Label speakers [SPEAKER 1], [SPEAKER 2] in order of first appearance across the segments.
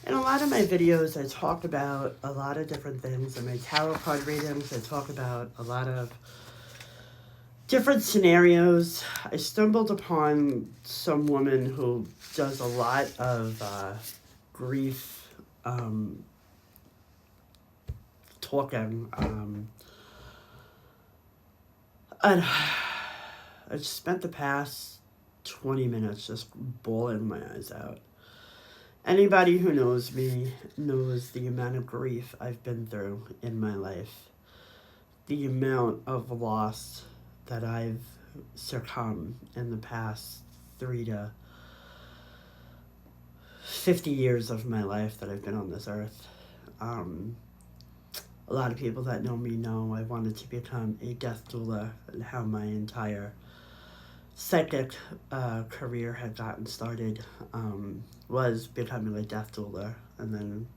[SPEAKER 1] In a lot of my videos, I talk about a lot of different things. In my tarot card readings, I talk about a lot of different scenarios. I stumbled upon some woman who does a lot of grief talking. And I spent the past 20 minutes just bawling my eyes out. Anybody who knows me knows the amount of grief I've been through in my life, the amount of loss that I've succumbed in the past 3 to 50 years of my life that I've been on this earth. A lot of people that know me know I wanted to become a death doula, and how my entire psychic career had gotten started was becoming a death doula, and then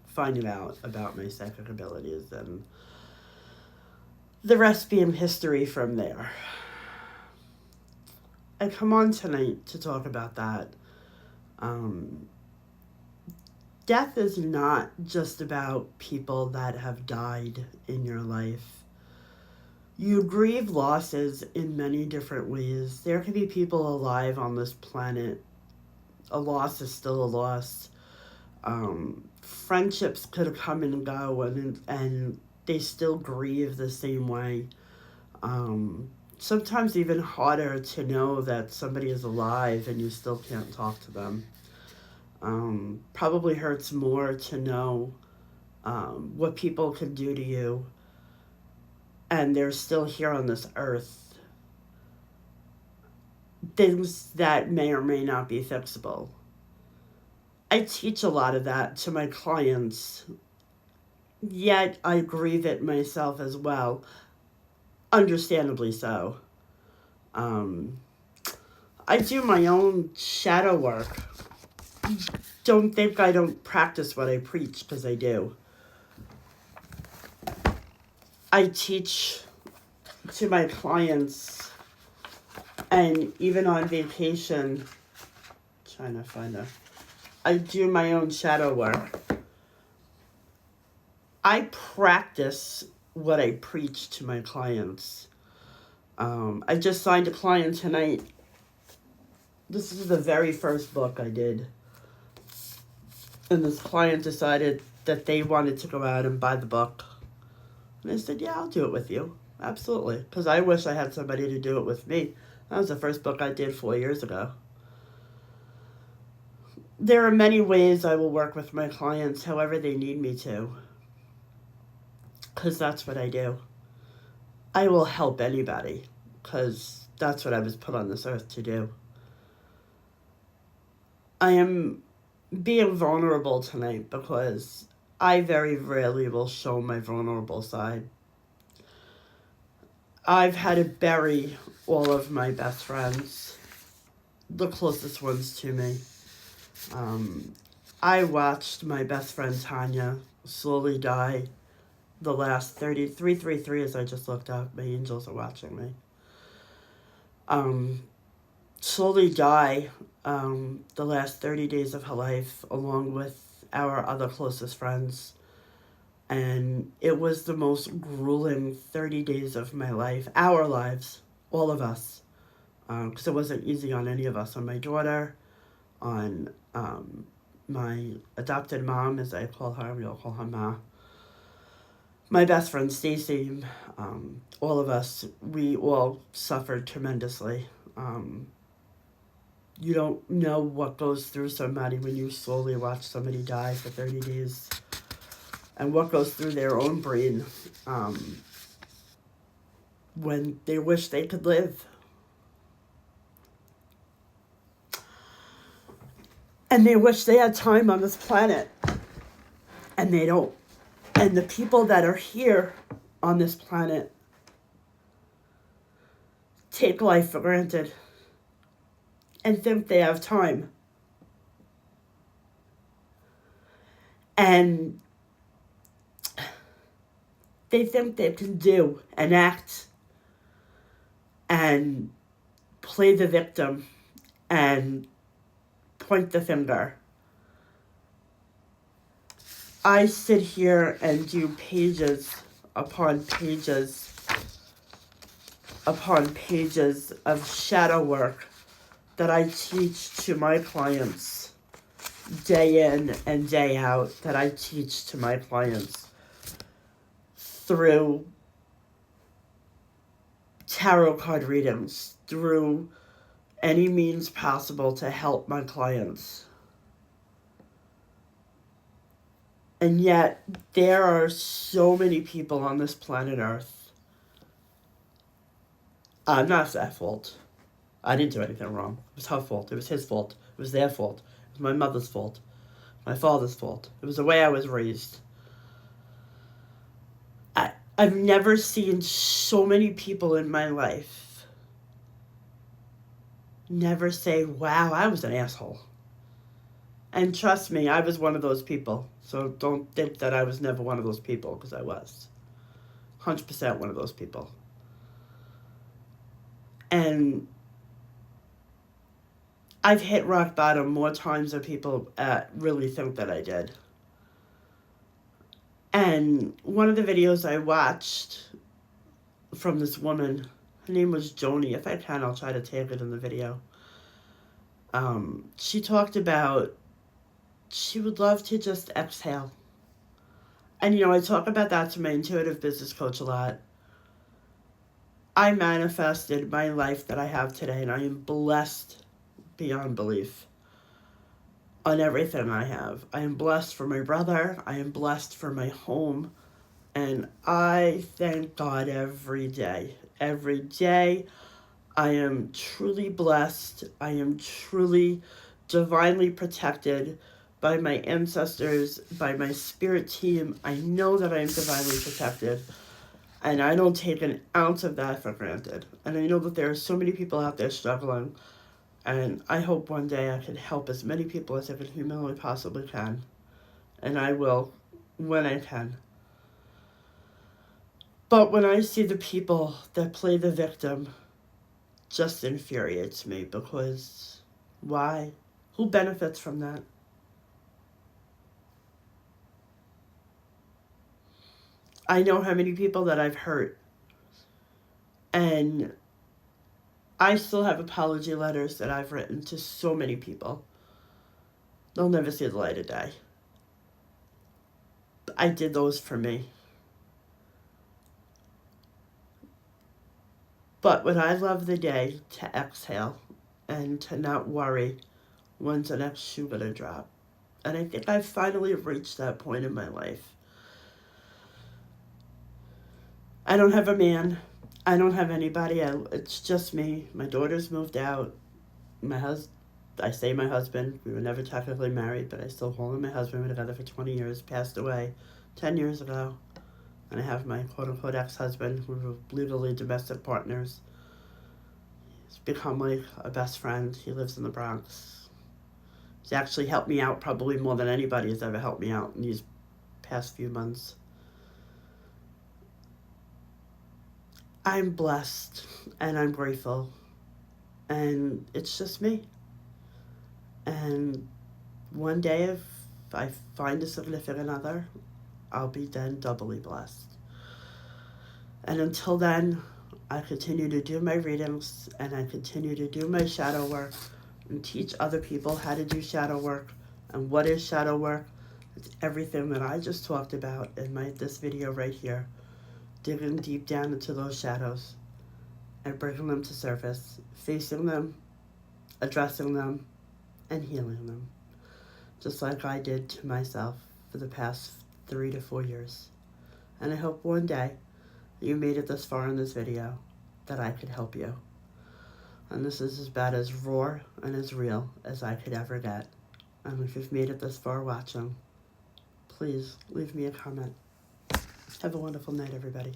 [SPEAKER 1] finding out about my psychic abilities, and the rest being history from there. I come on tonight to talk about that. Death is not just about people that have died in your life. You grieve losses in many different ways. There can be people alive on this planet. A loss is still a loss. Friendships could come and go, and they still grieve the same way. Sometimes even harder to know that somebody is alive and you still can't talk to them. Probably hurts more to know what people can do to you, and they're still here on this earth. Things that may or may not be fixable. I teach a lot of that to my clients, yet I grieve it myself as well, understandably so. I do my own shadow work. Don't think I don't practice what I preach, because I do. I teach to my clients, and even on vacation, I do my own shadow work. I practice what I preach to my clients. I just signed a client tonight. This is the very first book I did. And this client decided that they wanted to go out and buy the book. And I said, yeah, I'll do it with you. Absolutely. Because I wish I had somebody to do it with me. That was the first book I did 4 years ago. There are many ways I will work with my clients however they need me to. Because that's what I do. I will help anybody. Because that's what I was put on this earth to do. I am being vulnerable tonight because I very rarely will show my vulnerable side. I've had to bury all of my best friends, the closest ones to me. I watched my best friend Tanya slowly die the last 333 as I just looked up. My angels are watching me. Slowly die the last 30 days of her life, along with our other closest friends. And it was the most grueling 30 days of my life, our lives, all of us. Because it wasn't easy on any of us, on my daughter, on my adopted mom, as I call her, we all call her Ma. My best friend Stacy, all of us, we all suffered tremendously. You don't know what goes through somebody when you slowly watch somebody die for 30 days. And what goes through their own brain when they wish they could live. And they wish they had time on this planet. And they don't. And the people that are here on this planet take life for granted and think they have time. And they think they can do and act and play the victim and point the finger. I sit here and do pages upon pages upon pages of shadow work that I teach to my clients day in and day out, that I teach to my clients through tarot card readings, through any means possible to help my clients. And yet, there are so many people on this planet Earth. Not their fault. I didn't do anything wrong. It was her fault. It was his fault. It was their fault. It was my mother's fault. My father's fault. It was the way I was raised. I've never seen so many people in my life never say, wow, I was an asshole. And trust me, I was one of those people. So don't think that I was never one of those people, because I was. 100% one of those people. And I've hit rock bottom more times than people really think that I did. And one of the videos I watched from this woman, her name was Joni. If I can, I'll try to tag it in the video. She talked about she would love to just exhale. And, I talk about that to my intuitive business coach a lot. I manifested my life that I have today, and I am blessed beyond belief on everything I have. I am blessed for my brother. I am blessed for my home. And I thank God every day. Every day, I am truly blessed. I am truly divinely protected by my ancestors, by my spirit team. I know that I am divinely protected. And I don't take an ounce of that for granted. And I know that there are so many people out there struggling. And I hope one day I can help as many people as I can humanly possibly can. And I will when I can. But when I see the people that play the victim, just infuriates me, because why? Who benefits from that? I know how many people that I've hurt. And I still have apology letters that I've written to so many people. They'll never see the light of day. I did those for me. But when I love the day to exhale and to not worry when's the next shoe gonna drop. And I think I've finally reached that point in my life. I don't have a man. I don't have anybody. It's just me. My daughter's moved out. I say my husband. We were never technically married, but I still call him my husband. We were together for 20 years. Passed away 10 years ago. And I have my quote-unquote ex-husband. We were legally domestic partners. He's become like a best friend. He lives in the Bronx. He's actually helped me out probably more than anybody has ever helped me out in these past few months. I'm blessed and I'm grateful. And it's just me. And one day if I find a significant other, I'll be then doubly blessed. And until then, I continue to do my readings and I continue to do my shadow work and teach other people how to do shadow work. And what is shadow work? It's everything that I just talked about in this video right here. Digging deep down into those shadows and bringing them to surface, facing them, addressing them, and healing them. Just like I did to myself for the past 3 to 4 years. And I hope one day that you made it this far in this video, that I could help you. And this is about as raw and as real as I could ever get. And if you've made it this far watching, please leave me a comment. Have a wonderful night, everybody.